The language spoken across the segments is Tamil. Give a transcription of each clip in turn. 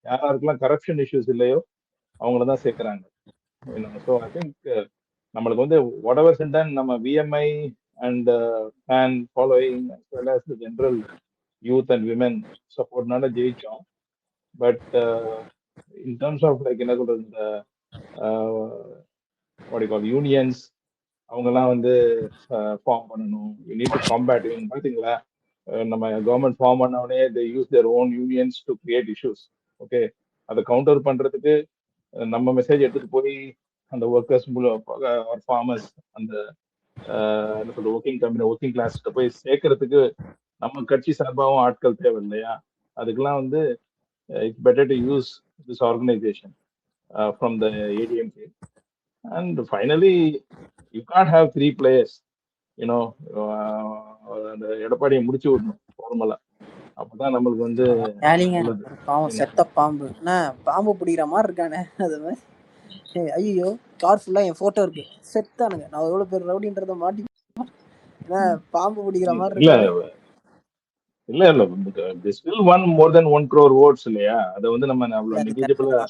யாருக்கெல்லாம் கரப்ஷன் இஷ்யூஸ் இல்லையோ அவங்கள தான் சேர்க்கறாங்க. ஸோ ஐ திங்க் நம்மளுக்கு வந்து வாட் எவர் டன் நம்ம VMI and fan following as well as the general youth and women சப்போர்ட்னால ஜெயிச்சோம். But in terms of like என்ன சொல்றது, இந்த யூனியன்ஸ் அவங்கெல்லாம் வந்து ஃபார்ம் பண்ணணும். You need to combat. பார்த்தீங்களா, நம்ம கவர்மெண்ட் ஃபார்ம் பண்ண உடனே they use their own unions to create issues. Okay, அதை கவுண்டர் பண்றதுக்கு நம்ம மெசேஜ் எடுத்துட்டு போய் அந்த ஒர்க்கர்ஸ் ஆர் ஃபார்மர்ஸ், அந்த என்ன சொல்ற ஒர்க்கிங் கம்பெனி ஒர்க்கிங் கிளாஸ் போய் சேர்க்கறதுக்கு நம்ம கட்சி சார்பாகவும் ஆட்கள் தேவை இல்லையா? அதுக்கெல்லாம் வந்து it's better to use this organisation from the ADMK. And finally you can't have 3 players. You know அந்த எடப்பாடியை முடிச்சு விடணும் ஃபார்மலா. அப்பதான் நம்மளுக்கு வந்து ஏலிங்க ஒரு பாவம் செத்த பாம்பு என்ன பாம்பு பிடிக்கிற மாதிரி இருக்கானே அது மாதிரி. ஐயோ கார் ஃபுல்லா என் போட்டோ இருக்கு, செத்தானுங்க. நான் எவ்வளவு பேர் ரவுடின்றத மாட்டி பாம்பு பிடிக்கிற மாதிரி இல்ல இருக்கு. இல்ல இல்ல they still won more than 1 crore votes இல்லையா? அதை வந்து நம்ம அவ்வளவு நெகிஜிபிளா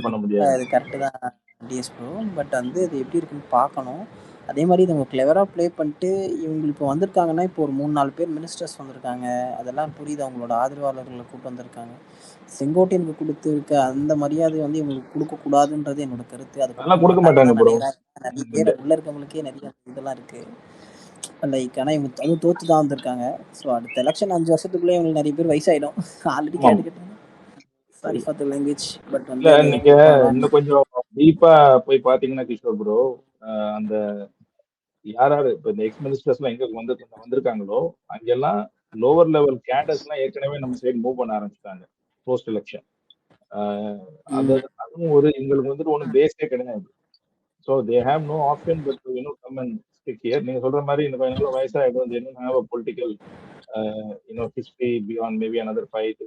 பண்ண முடியாது. அது கரெக்ட் தான் டிஎஸ் ப்ரோ. பட் வந்து இது எப்படி இருக்குன்னு பார்க்கணும். அதே மாதிரி இவங்க கிளவராக ப்ளே பண்ணிட்டு இவங்க இப்போ வந்திருக்காங்கன்னா, இப்போ ஒரு 3-4 பேர் மினிஸ்டர்ஸ் வந்திருக்காங்க. அதெல்லாம் புரியுது, அவங்களோட ஆதரவாளர்களை கூட்டு வந்திருக்காங்க. செங்கோட்டையனுக்கு கொடுத்துருக்க அந்த மரியாதை வந்து இவங்களுக்கு கொடுக்கக்கூடாதுன்றது என்னோட கருத்து. அது கொடுக்க மாட்டாங்க ப்ரோ. நிறைய பேர் உள்ள இருக்கவங்களுக்கே நிறைய இதெல்லாம் இருக்கு. லைக் ஆனால் இவங்க அதுவும் தோத்து தான் வந்திருக்காங்க. ஸோ அடுத்த எலெக்ஷன் 5 வருஷத்துக்குள்ளே இவங்களுக்கு நிறைய பேர் வயசாயிடும். ஆல்ரெடி கேட்டுக்கிட்டாங்க. Sorry for the language. But வந்து நீங்க இன்னும் கொஞ்சம் டீப்பா போய் பாத்தீங்கன்னா கிஷோர் ப்ரோ, அந்த யாராரு இப்ப இந்த எக்ஸ் மினிஸ்டர்ஸ் எல்லாம் எங்க வந்திருக்காங்களோ அங்கெல்லாம் லோவர் லெவல் கேடர்ஸ் எல்லாம் ஏற்கனவே நம்ம சைடு மூவ் பண்ண ஆரம்பிச்சிட்டாங்க போஸ்ட் எலெக்ஷன். அதுவும் ஒரு எங்களுக்கு வந்துட்டு ஒன்றும் பேஸே கிடையாது. So they have no option but come and stick here. நீங்க சொல்ற மாதிரி இந்த நல்ல வயசாயிடும். They don't have a political history beyond maybe another 5 to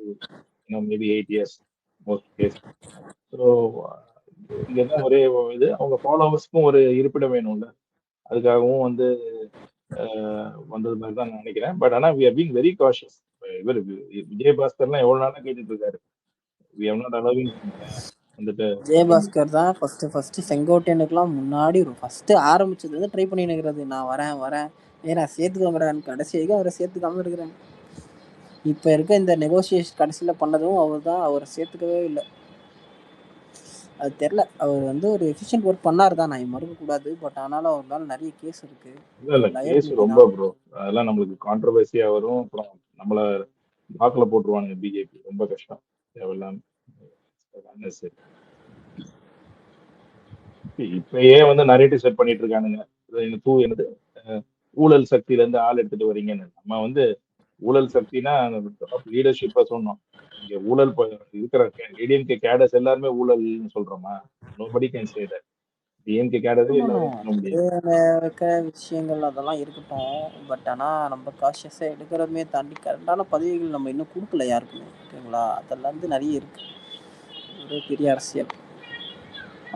maybe 8 years most case. So இங்க தான் ஒரே இது, அவங்க ஃபாலோவர்ஸ்க்கும் ஒரு இருப்பிடம் வேணும்ல, அதுக்காகவும் வந்து வந்தது மாதிரி தான் நான் நினைக்கிறேன். பட் ஆனா we are being very cautious. இவர் விஜயபாஸ்கர்லாம் எவ்வளவு நாளா கேட்டுட்டு இருக்காரு, we have not allowing வந்துட்டு. விஜயபாஸ்கர் தான் ஃபர்ஸ்ட் செங்கோட்டையனுக்குலாம் முன்னாடி ஃபர்ஸ்ட் ஆரம்பிச்சது வந்து ட்ரை பண்ணி நிற்கிறது. நான் வரேன் நான் சேர்த்துக்கோங்கடான்னு. கடைசி வரைக்கும் அவரை சேர்த்துக்காம இருக்கிறேன். இப்போ இருக்க இந்த நெகோசியேஷன் கடைசியில் பண்ணதும் அவர் தான், அவரை சேர்த்துக்கவே இல்லை. அது தெரில, அவர் வந்து ஒரு எஃபிஷியன்ட் ஒர்க் பண்ணார் தான், நான் மறுக்கக்கூடாது. பட் ஆனாலும் அவர் மேலே நிறைய கேஸ் இருக்கு. இல்ல கேஸ் ரொம்ப ப்ரோ, அதெல்லாம் நம்மளுக்கு கான்ட்ரவர்சியா வரும். அப்புறம் நம்மள வாக்குல போட்டுருவானுங்க பிஜேபி. ரொம்ப கஷ்டம் தேவையில்லாம. இப்பயே வந்து நரேட்டிவ் செட் பண்ணிட்டு இருக்கானுங்க. என்னது ஊழல் சக்தியில இருந்து ஆள் எடுத்துட்டு வரீங்கன்னு. நம்ம வந்து ஊழல் சக்தினா லீடர்ஷிப்பா சொன்னோம். இங்க ஊழல் இருக்கிற ஏடிஎம்கே கேடர்ஸ் எல்லாருமே ஊழல்னு சொல்றோமா? Nobody can say that. DMK கேடரே இருக்கிற விஷயங்கள் அதெல்லாம் இருக்கட்டும். பட் ஆனால் நம்ம காஷியஸாக எடுக்கிறதுமே தாண்டி கரெக்டான பதவிகள் நம்ம இன்னும் கொடுக்கல யாருக்குமே. ஓகேங்களா? அதெல்லாம் வந்து நிறைய இருக்கு, ஒரு பெரிய அரசியல்.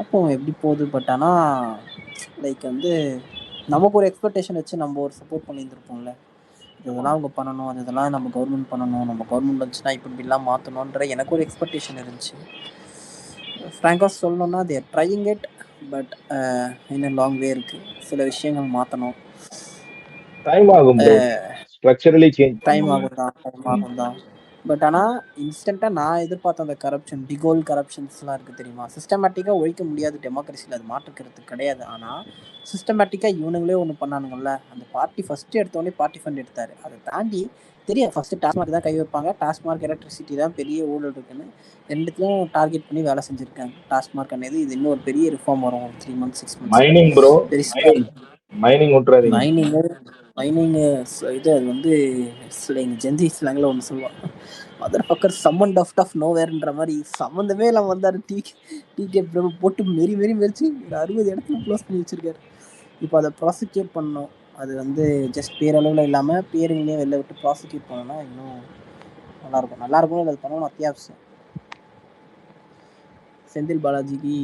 அப்போ எப்படி போகுது. பட் ஆனால் லைக் வந்து நமக்கு ஒரு எக்ஸ்பெக்டேஷன் வச்சு நம்ம ஒரு சப்போர்ட் பண்ணியிருந்துருப்போம்ல. இதெல்லாம் அவங்க பண்ணணும், இதெல்லாம் நம்ம கவர்மெண்ட் பண்ணணும், நம்ம கவர்மெண்ட் வந்துச்சுன்னா இப்படிலாம் மாற்றணுன்ற எனக்கு ஒரு எக்ஸ்பெக்டேஷன் இருந்துச்சு. ஃப்ராங்காக சொல்லணும்னா they are drying it. But இன்னும் லாங் வே இருக்கு. சில விஷயங்கள் மாற்றணும், டைம் ஆகும், ஸ்ட்ரக்சரலி சேஞ்ச் டைம் ஆகும் தான். பட் ஆனால் இன்ஸ்டண்ட்டாக நான் எதிர்பார்த்த அந்த கரப்ஷன், டிகோல் கரப்ஷன்ஸ்லாம் இருக்குது தெரியுமா? சிஸ்டமேட்டிக்காக ஒழிக்க முடியாது டெமோக்ரஸியில், அது மாற்றுக்கிறது கிடையாது. ஆனால் சிஸ்டமேட்டிக்காக இவனுங்களே ஒன்று பண்ணானுங்கள்ல. அந்த பார்ட்டி ஃபஸ்ட்டு எடுத்தோடனே பார்ட்டி ஃபண்ட் எடுத்தார். அதை தாண்டி தெரியும் ஃபஸ்ட்டு டாஸ்மார்க் தான் கை வைப்பாங்க. டாஸ்மார்க் எலக்ட்ரிசிட்டி தான் பெரிய ஊழல் இருக்குன்னு ரெண்டுத்தையும் டார்கெட் பண்ணி வேலை செஞ்சுருக்காங்க. டாஸ்மார்க் అనేది இது இன்னும் ஒரு பெரிய ரிஃபார்ம் வரும் 3 months 6 months. Mining bro, mining இது அது வந்து ஜென்சி ஸ்லாங்கில் ஒன்று சொல்லுவான், மதர் ஃபக்கர் சம்மன் ஆஃப் நோவேர்ன்ற மாதிரி. சம்மந்தமே இல்லாமல் வந்தார். டிகே பிரபு போட்டு மெரிச்சு ஒரு 60 இடத்துல க்ளோஸ் பண்ணி வச்சிருக்காரு. இப்போ அதை ப்ராசிக்யூட் பண்ணணும். அது வந்து ஜஸ்ட் பேரளவில் இல்லாமல் பேருங்களே வெளில விட்டு ப்ராசிக்யூட் பண்ணணும்னா இன்னும் நல்லாயிருக்கும். அது பண்ணணும் அத்தியாவசியம். செந்தில் பாலாஜிக்கு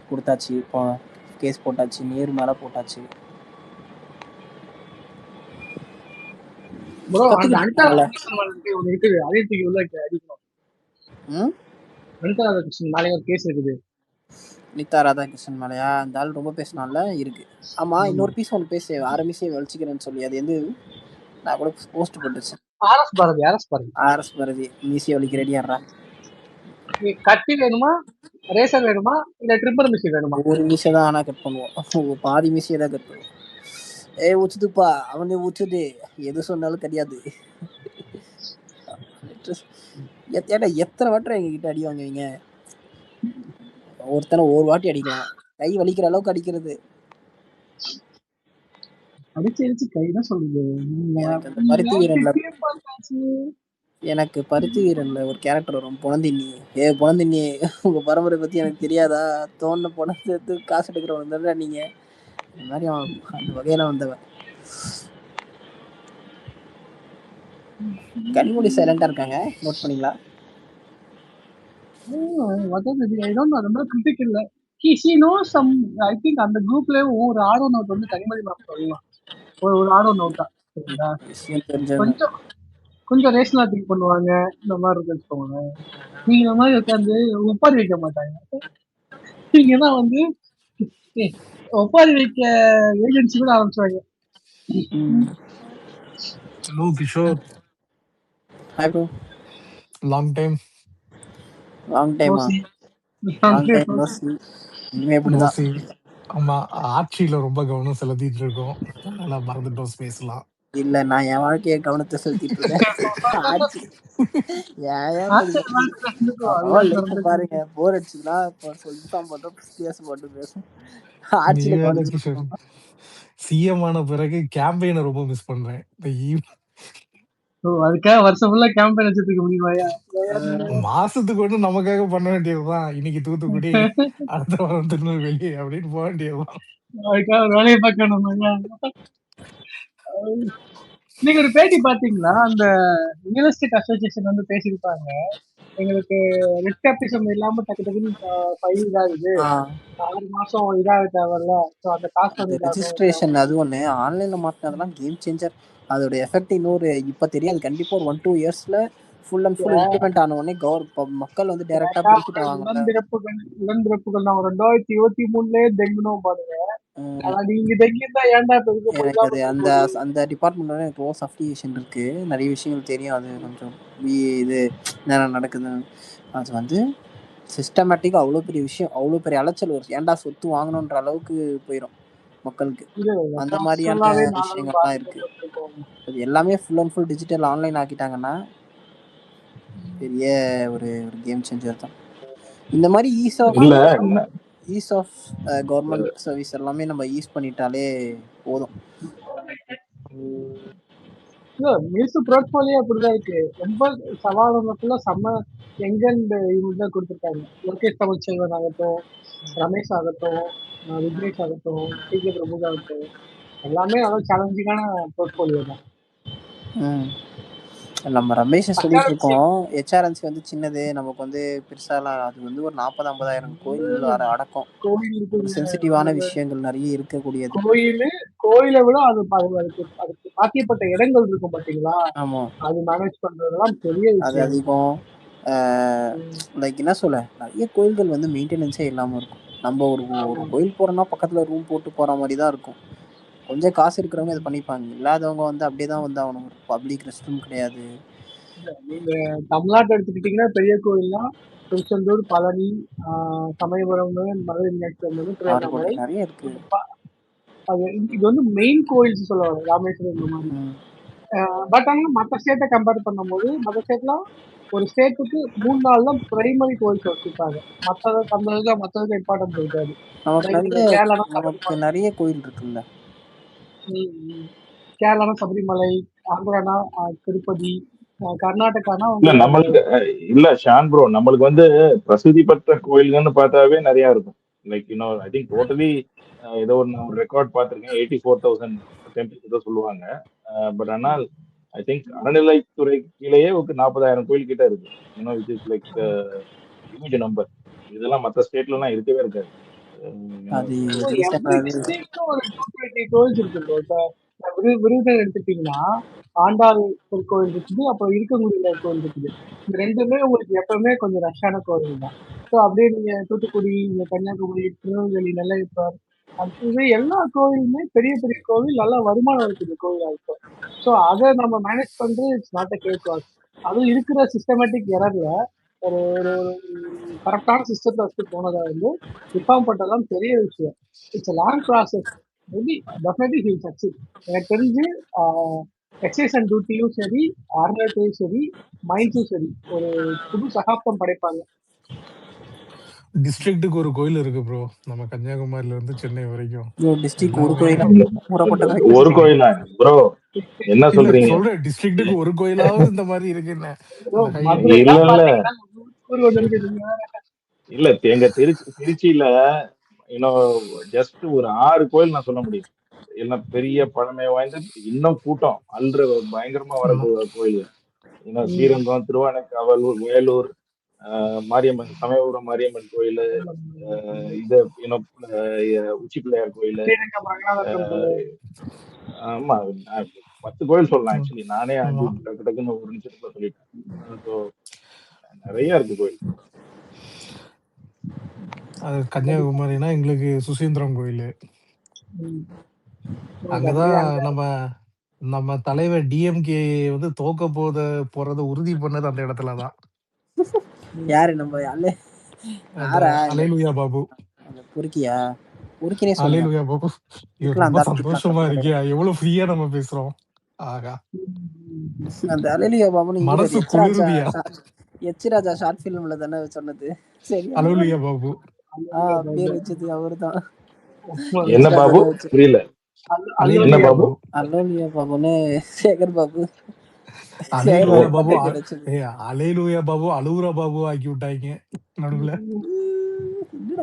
கொடுத்தாச்சு, இப்போ கேஸ் போட்டாச்சு, நேரு மேலே போட்டாச்சு. அனிதா ராதாகிருஷ்ணன் மேலே ஒரு கேஸ் இருக்குது. அனிதா ராதாகிருஷ்ணன் மேலையா? அந்த ஆள் ரொம்ப பேசினால இருக்கு. ஆமா, இன்னொரு பீஸ் ஒன்று பேச ஆரம்பிச்சு வலிச்சுக்கிறேன்னு சொல்லி அது எந்த நான் கூட போஸ்ட் போட்டுச்சு. ஆர்எஸ் பாரதி ஆர்எஸ் பாரதி மீசி வலிக்கு ரெடியாடுறா. கட்டி வேணுமா, ரேசர் வேணுமா, இல்ல ட்ரிப்பர் மிஷின் வேணுமா? ஒரு மீசை தான் ஆனா கட் பண்ணுவோம், பாதி மீசையை தான் கட் பண்ணுவோம். ஊச்சுதுப்பா அவனே ஊச்சுது, எது சொன்னாலும் கிடையாது. ஏன்னா எத்தனை வாட்டம் எங்க கிட்ட அடி வாங்குவீங்க? ஒருத்தனை ஒரு வாட்டி அடிக்கலாம், கை வலிக்கிற அளவுக்கு அடிக்கிறது. அடிச்சு கைதான் சொல்லுது. எனக்கு அந்த பருத்தி வீரன்ல எனக்கு பருத்தி வீரன்ல ஒரு கேரக்டர் வரும், பொணந்தின்னி. பொணந்தின்னி, உங்க பரம்பரை பத்தி எனக்கு தெரியாதா? தோண பொணத்து காசு எடுக்கிறவன் நீங்க. இந்த மாதிரி அவன் அந்த வகையில வந்தவன். கனிமொழி சைலண்டா இருக்காங்க, நோட் பண்ணீங்களா? அந்த குரூப்ல ஒரு ஆர்வ நோட் வந்து கனிமொழி மேம் சொல்லலாம். ஒரு ஆர்வ நோட்டா கொஞ்சம் ரேஷனலா திங்க் பண்ணுவாங்க. இந்த மாதிரி இருக்கு வச்சுக்கோங்க. நீங்க இந்த மாதிரி உட்காந்து ஒப்பாரி வைக்க மாட்டாங்க. நீங்க தான் வந்து ஒப்பாரி வைக்க ஏஜென்சி கூட ஆரம்பிச்சுவாங்க. Hello Kishore. Hi bro. Long time. ஆமா, ஆட்சியில ரொம்ப கவனம் செலுத்திட்டு இருக்கோம், அதனால மறந்துட்டோம் பேசலாம். இல்ல, நான் என் வாழ்க்கைய கவனத்தை செலுத்திட்டு இருக்கேன். பாருங்க, போர் அடிச்சுதுன்னா கிஷோர் சிஎம் ஆன பிறகு கேம்பெயினை ரொம்ப மிஸ் பண்றேன். அதுக்காக வருஷம் ஃபுல்லா கேம்பெயின் வச்சிட்டு இருக்க முடியுமாயா? மாசத்துக்கு ஒண்ணு நமக்காக பண்ண வேண்டியதுதான். இன்னைக்கு தூத்துக்குடி, அடுத்த வாரம் திருநெல்வேலி அப்படின்னு போக வேண்டியதுதான். அதுக்காக வேலையை பார்க்கணும். நீங்க ஒரு பேட்டி பாத்தீங்களா? அந்த ரியல் எஸ்டேட் அசோசியேஷன் வந்து பேசியிருப்பாங்க, எங்களுக்கு ரெட் கேபிசம் இல்லாம டக்கு டக்குன்னு ஃபைல் இதாகுது, 6 மாசம் இதாக தேவையில்ல, ஸோ அந்த காசு வந்து ரெஜிஸ்ட்ரேஷன் அது ஒன்று ஆன்லைன்ல மாட்டினதெல்லாம் கேம் சேஞ்சர். அதோட எஃபெக்ட் இன்னொரு இப்போ தெரியாது, கண்டிப்பா ஒரு 1-2 இயர்ஸ்ல ஃபுல் அண்ட் ஃபுல் இம்ப்ளிமெண்ட் ஆன உடனே மக்கள் வந்து டைரக்டா பெனிஃபிட் ஆவாங்க. உடன்பிறப்புகள் நம்ம 2023லயே தெங்கணும் பாருங்க. எனக்கு அது அந்த டிபார்ட்மெண்ட்ல எனக்கு ரோஸ் அஃபிலியேஷன் இருக்கு, நிறைய விஷயங்கள் தெரியும். அது கொஞ்சம் இது என்ன நடக்குது, அது வந்து சிஸ்டமேட்டிக்கா அவ்வளோ பெரிய விஷயம், அவ்வளோ பெரிய அலைச்சல் வரும். ஏன்டா சொத்து வாங்கணுன்ற அளவுக்கு போயிடும் மக்களுக்கு. அந்த மாதிரியான விஷயங்கள்லாம் இருக்கு. அது எல்லாமே full and full digital online ஆக்கிட்டாங்கன்னா பெரிய ஒரு கேம் சேஞ்சர் தான். இந்த மாதிரி ஈஸ் ஆஃப் கவர்மெண்ட் சர்வீஸ் எல்லாமே நம்ம யூஸ் பண்ணிட்டாலே போதும். நியூஸ் போர்ட்ஃபோலியோ அப்படிதான் இருக்கு. ரொம்ப சவாலுக்குள்ள செம்ம எங்கெண்ட் இவங்க தான் கொடுத்துருக்காங்க. லோகேஷ் தமிழ்ச்செல்வன் ஆகட்டும், ரமேஷ் ஆகட்டும், விக்னேஷ் ஆகட்டும், டிகே பிரபு ஆகட்டும், எல்லாமே அதாவது சேலஞ்சிங்கான போர்ட்ஃபோலியோ தான். நம்ம ரமேஷ் சொல்லிட்டு இருக்கோம், ஹெச்ஆர்என்சி வந்து சின்னது, நமக்கு வந்து பெருசாலாம், அது வந்து ஒரு 40-50,000 கோயில் அடக்கம். சென்சிட்டிவான விஷயங்கள் நிறைய இருக்கக்கூடியது. கோயிலை விட அதுக்கு சாத்தியப்பட்ட இடங்கள் இருக்கும் பாத்தீங்களா? ஆமா, அது மேனேஜ் பண்றதெல்லாம் பெரிய விஷயம். அது அதிகம். லைக் என்ன சொல்ல, நிறைய கோயில்கள் வந்து மெயின்டெனன்ஸே இல்லாம இருக்கும். நம்ம ஒரு கோயில் போறோம்னா பக்கத்துல ரூம் போட்டு போற மாதிரி தான் இருக்கும். கொஞ்சம் காசு இருக்கிறவங்க இதை பண்ணிப்பாங்க, இல்லாதவங்க வந்து அப்படியே தான் வந்து ஆகணும். பப்ளிக் ரெஸ்ட் ரூம் கிடையாது. நீங்க தமிழ்நாட்டை எடுத்துக்கிட்டீங்கன்னா பெரிய கோயில்லாம் திருச்செந்தூர், பழனி, சமயபுரம், மதுரை மீனாட்சி அம்மன், திருவண்ணாமலை நிறைய இருக்கு. இது வந்து மெயின் கோயில்ஸ் சொல்லுவாங்க, ராமேஸ்வரம் இந்த மாதிரி. பட் ஆனா மற்ற ஸ்டேட்டை கம்பேர் பண்ணும்போது மற்ற ஸ்டேட்லாம் ஒரு ஸ்டேட்டுக்கு 3 நாள் தான் பிரைமரி கோயில்ஸ் வச்சிருப்பாங்க. மற்றதுக்கு இம்பார்ட்டன்ஸ் இருக்காது. நமக்கு நிறைய கோயில் இருக்குல்ல. கேரளானா சபரிமலை, ஆந்திரானா திருப்பதி, கர்நாடகானா நம்மளுக்கு இல்ல ஷான் ப்ரோ, நம்மளுக்கு வந்து பிரசித்தி பெற்ற கோயில்கள்னு பார்த்தாவே நிறைய இருக்கும். லைக் ஐ திங்க் டோட்டலி ஏதோ ஒரு ரெக்கார்ட் பார்த்திருக்கேன், 84,000 டெம்பிள்ஸ் ஏதோ சொல்லுவாங்க. பட் ஆனால் ஐ திங்க் அறநிலைத்துறை கீழேயே ஒரு 40,000 கோயில் கிட்ட இருக்கு. Which is like huge number. இதெல்லாம் மற்ற ஸ்டேட்ல எல்லாம் இருக்கவே இருக்காது. விருதுநகர் எடுத்துட்டீங்கன்னா ஆண்டாள் கோயில் இருக்குது, அப்புறம் இருக்கங்குடியில கோயில் இருக்குது. இந்த ரெண்டுமே உங்களுக்கு எப்பவுமே கொஞ்சம் ரஷ்ஷான கோவில் தான். ஸோ அப்படியே நீங்க தூத்துக்குடி, இந்த கன்னியாகுமரி, திருநெல்வேலி, நெல்லையப்பர், இது எல்லா கோவிலுமே பெரிய பெரிய கோவில், நல்லா வருமானம் இருக்குது கோவில் இருக்கும். ஸோ அதை நம்ம மேனேஜ் பண்றது it's not a cake walk. அதுவும் இருக்கிற சிஸ்டமேட்டிக் எரர்ல ஒரு ஒரு கரெக்டான சிஸ்டத்தை வச்சு போனதை வந்து ரிஃபார்ம் பண்றதுலாம் பெரிய விஷயம். It's a long process. Maybe definitely he will succeed. எனக்கு தெரிஞ்சு எக்ஸைஸ் அண்ட் டியூட்டியும் சரி, அறநிலையத்துலையும் சரி, மைன்ஸும் சரி ஒரு புது சகாப்தம் படைப்பாங்க. டிஸ்ட்ரிக்ட்டுக்கு ஒரு கோயில் இருக்கு ப்ரோ, நம்ம கன்னியாகுமரியில இருந்து சென்னை வரைக்கும். டிஸ்ட்ரிக்ட் எல்லா ஒரு கோயில் கோயிலும் மூடப்பட்ட கோயில். ஒரு கோயிலா ப்ரோ? என்ன இல்ல சொல்றீங்க? சொல்றேன், டிஸ்ட்ரிக்ட்டுக்கு ஒரு கோயிலாவது இந்த மாதிரி இருக்குன்னு. bro, அந்த மதுரைலாம் இல்ல இல்ல பாத்தீங்கன்னா ஊர் ஒண்ணு இருக்கு. நீங்க வேற. இல்ல, எங்க திருச்சியில இன்னும் ஜஸ்ட் ஒரு 6 கோயில் நான் சொல்ல முடியும். எல்லாம் பெரிய பழமை வாய்ந்த, இன்னும் கூட்டம் அல்ற பயங்கரமா வரக்கூடிய கோயில். இன்னும் ஸ்ரீரங்கம், திருவானைக்காவல், வேலூர், மாரியம்மன், சமயபுரம் மாரியம்மன் கோயில், இது இன்னும் உச்சி பிள்ளையார் கோயில். ஸ்ரீரங்கம் ரங்கநாதர் கோயில். ஆமா, 10 கோயில் சொல்லலாம். ஆக்சுவலி நானே 5 டக்கு டக்குன்னு ஒரு நிமிஷத்துல சொல்லிட்டேன். ஸோ நிறைய இருக்கு கோயில். அது கன்னியாகுமரினா எங்களுக்கு சுசீந்திரம் கோயில். அங்கதான் நம்ம தலைவர் டிஎம்கே வந்து தோக்க போறத உறுதி பண்ணது அந்த இடத்துலதான். யாரு நம்ம அலேலுயா பாபு. பொறுக்கியா பொறுக்கினே அலேலுயா பாபு. ரொம்ப சந்தோஷமா இருக்கியா? எவ்வளவு ஃப்ரீயா நம்ம பேசுறோம். ஆகா, அந்த அலேலுயா பாபு மனசு குளிர்வியா? எச் ராஜா ஷார்ட் பிலிம்ல தானே சொன்னது. சரி, அலேலுயா பாபு பேர் வச்சது அவருதான். என்ன பாபு? புரியல. அலேலுயா பாபு. அலேலுயா பாபுன்னு சேகர் பாபு. அலேலுயா பாபு அலேலுயா பாபு அலூரா பாபு ஆக்கி விட்டாங்க நடுவுல.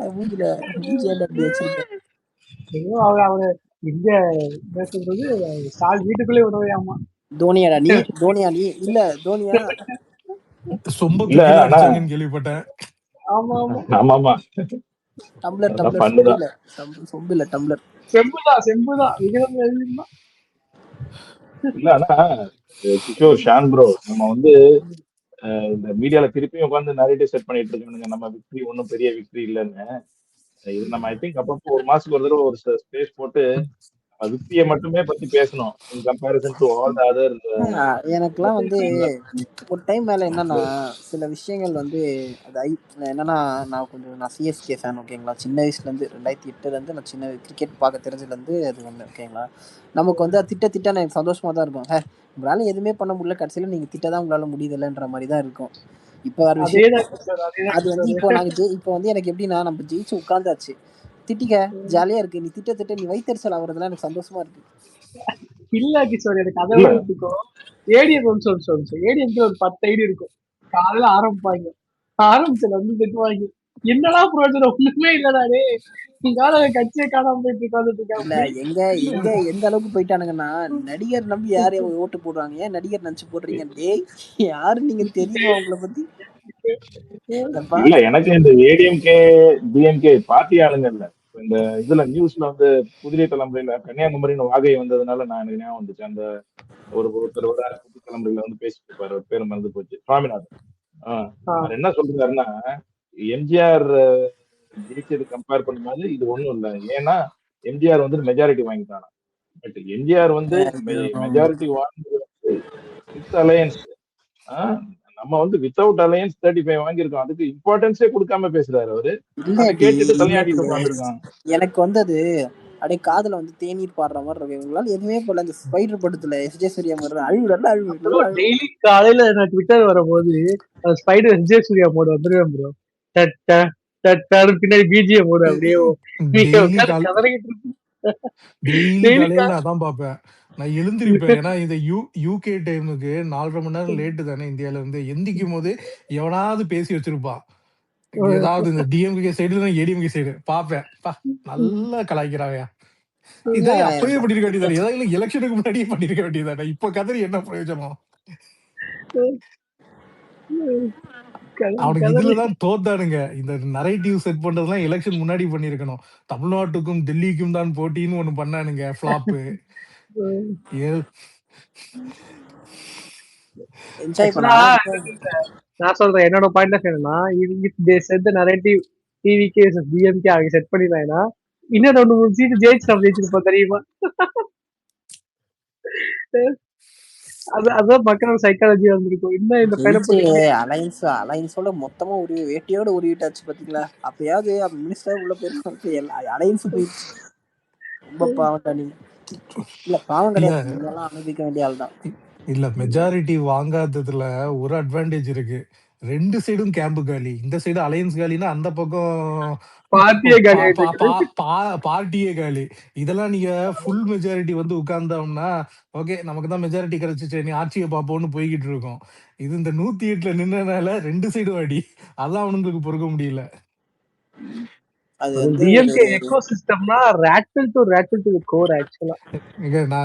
அவரு இங்க என்ன சொல்றது, வீட்டுக்குள்ளே உணவையாமா. தோனியாடா நீ? தோனியா நீ? இல்ல தோனியா சொம்ப தூக்கில அடிச்சாங்கன்னு கேள்விப்பட்டேன். ஆமா ஆமா ஆமா. டம்ளர் சொம்பு இல்ல டம்ளர். செம்புதான். இல்ல ஆனா கிஷோர், ஷான் ப்ரோ, நம்ம வந்து இந்த மீடியால திருப்பியும் உட்காந்து நரேட்டிவ் செட் பண்ணிட்டு இருக்கானுங்க, நம்ம விக்டரி ஒன்றும் பெரிய விக்டரி இல்லைன்னு. இது நம்ம ஐ திங்க் அப்பப்போ ஒரு மாசத்துக்கு ஒரு தடவை ஒரு ஸ்பேஸ் போட்டு விக்டரியை மட்டுமே பத்தி பேசணும். இன் comparison to all the other. எனக்குலாம் வந்து ஒரு டைம் மேல என்னன்னா சில விஷயங்கள் வந்து அது என்னன்னா, நான் சிஎஸ்கே ஃபேன். ஓகேங்களா, சின்ன வயசுல இருந்து 2008ல இருந்து நான் சின்ன கிரிக்கெட் பார்க்க தெரிஞ்சதுல இருந்து அது ஒண்ணு. ஓகேங்களா, நமக்கு வந்து திட்ட எனக்கு சந்தோஷமா தான் இருக்கும். உங்களால எதுவுமே பண்ண முடியல, கடைசியில நீங்க திட்டதான் உங்களால முடியுதுல்லன்ற மாதிரி தான் இருக்கும். இப்போ வர விஷயம் அது வந்து இப்போ வந்து எனக்கு எப்படின்னா, நம்ம ஜெயிச்சு உட்கார்ந்தாச்சு, திட்டிக்க ஜாலியா இருக்கு. நீ திட்ட நீ வைத்தறிச்சல் ஆகுறதுலாம் எனக்கு சந்தோஷமா இருக்கு. இல்ல கிஷோர், எனக்கு அதை இருக்கும். ஏடிஎம் ஏடிஎம்க்கு ஒரு 10 ஐடி இருக்கும். காலையில ஆரம்பிப்பாங்க, ஆரம்பிச்சல வந்து திட்டுவாங்க, என்னடா பிரயோஜனம், ஒண்ணுமே இல்லடாடே, உங்கால கட்சியை காணாம போயிட்டு இருக்காங்க. எந்த அளவுக்கு போயிட்டானுங்கன்னா, நடிகர் நம்பி யாரே ஓட்டு போடுறாங்க, ஏன் நடிகர் நினைச்சு போடுறீங்க? டேய் யாரு நீங்க தெரியுமா உங்களை பத்தி? இல்ல, எனக்கு இந்த ஏடிஎம்கே டிஎம்கே பார்ட்டி ஆளுங்க இல்ல. இந்த இதுல நியூஸ்ல வந்து புதிய தலைமுறையில கன்னியாகுமரின்னு வாகை வந்ததுனால நான் எனக்கு ஞாபகம் வந்துச்சு. அந்த ஒருத்தர் புதிய தலைமுறையில வந்து பேசிட்டு இருப்பாரு, ஒரு பேர் மறந்து போச்சு, சுவாமிநாதன். அவர் என்ன சொல்றாருன்னா, எம்ஜிஆர் ஜெயிச்சது கம்பேர் பண்ணும்போது இது ஒண்ணும் இல்லை. ஏன்னா எம்ஜிஆர் வந்து மெஜாரிட்டி வாங்கிட்டானா. பட் எம்ஜிஆர் வந்து மெஜாரிட்டி வாங்கினது வித் அலையன்ஸ். நம்ம வந்து வித்தவுட் அலையன்ஸ் 35 வாங்கியிருக்கோம். அதுக்கு இம்பார்ட்டன்ஸே கொடுக்காம பேசுறாரு அவரு. கேட்டுட்டு தலையாட்டிட்டு உட்காந்துருக்கான். எனக்கு வந்து அது அப்படியே காதுல வந்து தேநீர் பாடுற மாதிரி இருக்கு. உங்களால எதுவுமே போல. அந்த ஸ்பைடர் படத்துல எஸ்ஜே சூர்யா மாதிரி அழுவு. டெய்லி காலையில நான் ட்விட்டர் வரும்போது ஸ்பைடர் எஸ்ஜே சூர்யா மோடு வந்துருவேன் ப்ரோ. பின்னாடி பிஜிஎம் மோடு அப்படியே அதான் பாப்பேன். நான் எழுந்திருப்பேன். ஏன்னா இந்த யூகே டைமுக்கு 4.5 மணி நேரம் லேட்டு தானே இந்தியால இருந்து. எந்திக்கும் போது எவனாவது பேசி வச்சிருப்பான், ஏதாவது இந்த டிஎம்கே சைடு இல்ல ஏடிஎம்கே சைடு பாப்பேன். நல்லா கலாய்க்கிறாங்க. இதை அப்பவே பண்ணிருக்க வேண்டியதானே, ஏதாவது எலெக்ஷனுக்கு முன்னாடியே பண்ணிருக்க வேண்டியதானே. இப்ப கதறி என்ன பிரயோஜனம்? அவனுக்கு இதுலதான் தோத்தானுங்க. இந்த நரேட்டிவ் செட் பண்றதுலாம் எலெக்ஷன் முன்னாடி பண்ணிருக்கணும். தமிழ்நாட்டுக்கும் டெல்லிக்கும் தான் போட்டின்னு ஒண்ணு பண்ணானுங்க, ஃபிளாப்பு. ஏழு என்ஜாய் ஆக்சுவலா பண்ணலாம். நான் சொல்றேன் என்னோட பாயிண்ட் ஆஃப் என்னன்னா if they said the narrative TVK DMK அவங்க செட் பண்ணிடுறாங்கன்னா இன்னும் 2-3 சீட்டு ஜெயிச்சு நம்ம ஜெயிச்சிருப்போம் தெரியுமா? அதான் மக்களோட சைக்காலஜி வந்திருக்கும். இன்னும் இந்த பையனை ஜெயிச்சு போட்டு அலைன்ஸோட மொத்தமா வேட்டியோட உருவிட்டாச்சு பாத்தீங்களா? அப்பயாவது மினிஸ்டர் உள்ள போயிருக்கோம். அலைன்ஸ் போயிடுச்சு. ரொம்ப பாவம் நீங்க. இல்ல பாவம் இல்ல கிடையாது, நீங்கெல்லாம் அனுபவிக்க வேண்டிய ஆள் தான். இல்ல மெஜாரிட்டி வாங்காததுல ஒரு அட்வான்டேஜ் இருக்கு. 2 சைடும் கேம்பு காலி. இந்த சைடு அலையன்ஸ் காலினா அந்த பக்கம் பார்ட்டியே காலி ஆயிட்டு பார்ட்டியே காலி. இதெல்லாம் நீங்க ஃபுல் மெஜாரிட்டி வந்து உட்கார்ந்தோம்னா ஓகே நமக்கு தான் மெஜாரிட்டி கிடைச்சிச்சு நீ ஆட்சியை பார்ப்போம்னு போய்கிட்டு இருக்கோம். இது இந்த 108ல நின்னனால 2 சைடும் அடி. அதான் அவனுங்களுக்கு பொறுக்க முடியல. அது வந்து டிஎம்கே எக்கோசிஸ்டம்னா ரேட்டில் டு கோர் ஆக்சுவலா.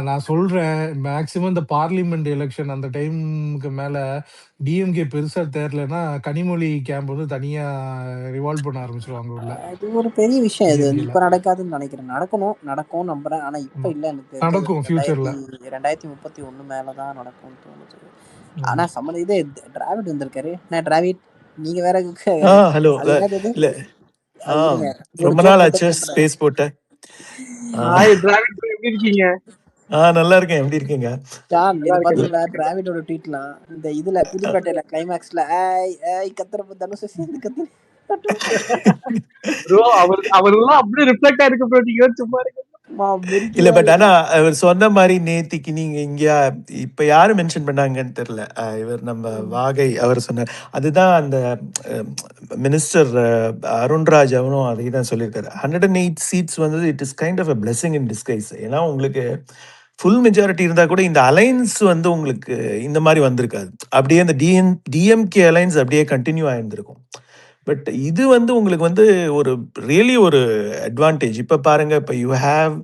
நான் சொல்றேன் மேக்சிமம் இந்த பார்லிமெண்ட் எலெக்ஷன் அந்த டைமுக்கு மேல டிஎம்கே பெருசா தேரலன்னா கனிமொழி கேம்ப் வந்து தனியா ரிவால்வ் பண்ண ஆரம்பிச்சிருவாங்க உள்ள. அது ஒரு பெரிய விஷயம். இது DMK ல. இப்ப நடக்காதுன்னு நினைக்கிறேன். நடக்கும் நம்புறேன். ஆனா இப்ப இல்ல, எனக்கு நடக்கும் ஃபியூச்சர்ல. 2031 மேலதான் நடக்கும்னு தோணுது. ஆனா இது டிராவிட் வந்திருக்காரு. நான் டிராவிட் நீங்க வேற ஹலோ அது என்னது இல்ல இருங்க, ஒரு ரொம்ப joke நாள் மட்டும் ஆச்சு பண்றேன். ஸ்பேஸ் போட்ட. ஹாய் டிராவிட் bro, எப்படி இருக்கீங்க? நல்லா இருக்கேன். எப்படி இருக்கீங்க? ஜான் இது பாத்தீங்களா டிராவிடோட ட்வீட்லாம் இந்த இதுல புதுப்பேட்டையில கிளைமேக்ஸ்ல கத்துறப்ப தனுஷ் சேர்ந்து கத்து ப்ரோ அவரெல்லாம் அப்படியே ரிஃப்ளெக்ட் ஆயிருக்கு ப்ரோ. நீங்க சும்மா இருக்கு. இல்ல பட் ஆனா அவர் சொன்ன மாதிரி நேத்திக்கு நீங்க இங்க இப்ப யாரு மென்ஷன் பண்ணாங்கன்னு தெரியல. இவர் நம்ம வாகை அவர் சொன்னார். அதுதான் அந்த மினிஸ்டர் அருண்ராஜ் அவரும் அதை தான் சொல்லியிருக்காரு. 108 சீட்ஸ் வந்து it is kind of a blessing in disguise. ஏன்னா உங்களுக்கு ஃபுல் மெஜாரிட்டி இருந்தா கூட இந்த அலைன்ஸ் வந்து உங்களுக்கு இந்த மாதிரி வந்திருக்காது. அப்படியே அந்த டிஎம்கே அலைன்ஸ் அப்படியே கண்டினியூ ஆயிருந்திருக்கும். பட் இது வந்து உங்களுக்கு வந்து ஒரு ரியலி ஒரு அட்வான்டேஜ். இப்ப பாருங்க, இப்ப யூ ஹேவ்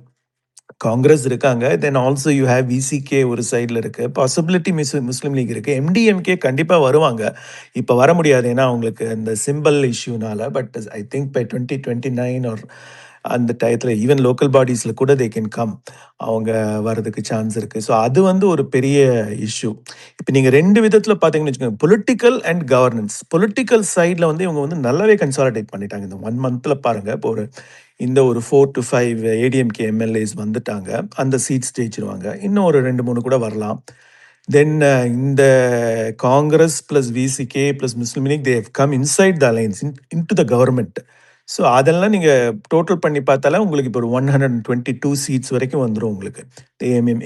காங்கிரஸ் இருக்காங்க, then also you have VCK ஒரு சைடில் இருக்கு, பாசிபிலிட்டி முஸ்லீம் லீக் இருக்கு, எம்டிஎம்கே கண்டிப்பாக வருவாங்க. இப்போ வர முடியாது ஏன்னா அவங்களுக்கு அந்த சிம்பிள் இஷ்யூனால. But I think by 2029 or அந்த டயத்தில் ஈவன் லோக்கல் பாடிஸில் கூட தே கேன் கம், அவங்க வர்றதுக்கு சான்ஸ் இருக்குது. ஸோ அது வந்து ஒரு பெரிய இஷ்யூ. இப்போ நீங்கள் 2 விதத்தில் பார்த்தீங்கன்னு வச்சுக்கோங்க, பொலிட்டிக்கல் அண்ட் கவர்னன்ஸ். பொலிட்டிக்கல் சைடில் வந்து இவங்க வந்து நல்லாவே கன்சாலிடேட் பண்ணிட்டாங்க இந்த 1 மந்தில். பாருங்கள், இப்போ இந்த ஒரு 4 to 5 ஏடிஎம்கே எம்எல்ஏஸ் வந்துட்டாங்க, அந்த சீட்ஸ் ஜெயிச்சிருவாங்க. இன்னும் ஒரு 2-3 கூட வரலாம். தென் இந்த Congress plus VCK plus Muslim League they have come inside the alliance into the government. So அதெல்லாம் நீங்கள் டோட்டல் பண்ணி பார்த்தாலும் உங்களுக்கு இப்போ ஒரு 122 சீட்ஸ் வரைக்கும் வந்துடும் உங்களுக்கு.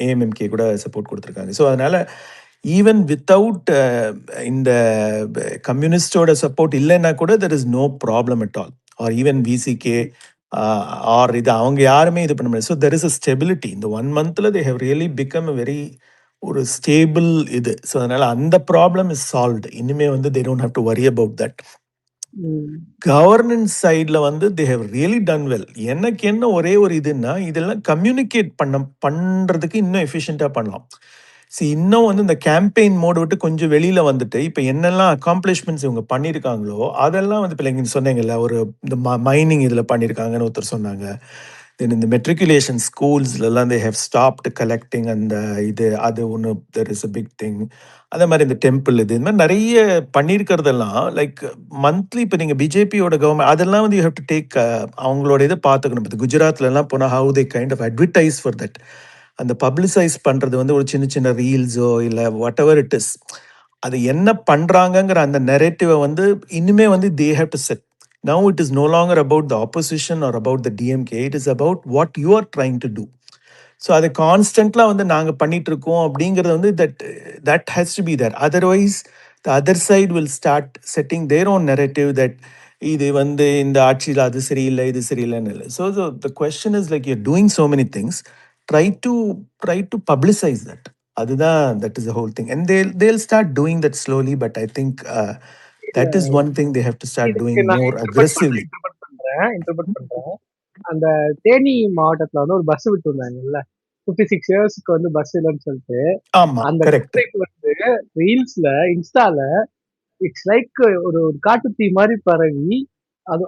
ஏஎம்எம்கே கூட சப்போர்ட் கொடுத்துருக்காங்க. ஸோ அதனால் ஈவன் வித்தவுட் இந்த கம்யூனிஸ்டோட சப்போர்ட் இல்லைன்னா கூட there is no problem at all. Or even VCK or இது அவங்க யாருமே இது பண்ண முடியாது. So there is a stability. இந்த 1 மந்த்தில் they have really become a very ஒரு ஸ்டேபிள் இது. ஸோ அதனால் அந்த ப்ராப்ளம் இஸ் சால்வ்டு. இனிமேல் வந்து they don't have to worry about that. Governance சைடில் வந்து they have really done well. எனக்கு என்ன ஒரே ஒரு இதுன்னா, இதெல்லாம் கம்யூனிகேட் பண்ணுறதுக்கு இன்னும் எஃபிஷியண்ட்டாக பண்ணலாம். இன்னும் வந்து இந்த கேம்பெயின் மோடு விட்டு கொஞ்சம் வெளியில் வந்துட்டு இப்போ என்னெல்லாம் அக்காம்ப்ளிஷ்மெண்ட்ஸ் இவங்க பண்ணியிருக்காங்களோ அதெல்லாம் வந்து இப்போ நீங்கள் சொன்னீங்கல்ல, ஒரு இந்த மைனிங் இதில் பண்ணியிருக்காங்கன்னு ஒருத்தர் சொன்னாங்க. தென் இந்த மெட்ரிகுலேஷன் ஸ்கூல்ஸ்லாம் தே ஹவ் ஸ்டாப்டு கலெக்டிங் அந்த இது, அது ஒன்று there is a big thing. அதே மாதிரி இந்த டெம்பிள் இது மாதிரி நிறைய பண்ணியிருக்கிறதெல்லாம் லைக் மந்த்லி. இப்போ நீங்கள் பிஜேபியோட கவர்மெண்ட் அதெல்லாம் வந்து யூ ஹேவ் டு டேக் அவங்களோட இதை பார்த்துக்கணும். இப்போ குஜராத்லலாம் போனால் how they kind of advertise for that. அந்த பப்ளிசைஸ் பண்ணுறது வந்து ஒரு சின்ன சின்ன ரீல்ஸோ இல்லை வாட் எவர் இட் இஸ், அது என்ன பண்ணுறாங்கங்கிற அந்த நெரேட்டிவை வந்து இனிமே வந்து தே have to set. Now it is no longer about the opposition or about the DMK. It is about what you are trying to do. So அதை கான்ஸ்டன்ட்லாம் வந்து நாங்கள் பண்ணிட்டு இருக்கோம் அப்படிங்கிறது வந்து that has to be there. Otherwise the other side will start setting their own narrative that இது வந்து இந்த ஆட்சியில் அது சரியில்லை இது சரியில்லைன்னு இல்லை. So the question is like you're doing so many things, try to publicize that. அதுதான் that is the whole thing. And they'll start doing that slowly, but I think that is one thing they have to start doing more aggressively. Interpret பண்றேன். அந்த தேனி மாவட்டத்துல வந்து ஒரு பஸ் விட்டு வந்தாங்கல்ல, 56 இயர்ஸ்க்கு வந்து பஸ் இல்லைன்னு சொல்லிட்டு, அந்த வந்து ரீல்ஸ்ல இன்ஸ்டால இட்ஸ் லைக் ஒரு காட்டு தீ மாதிரி பரவி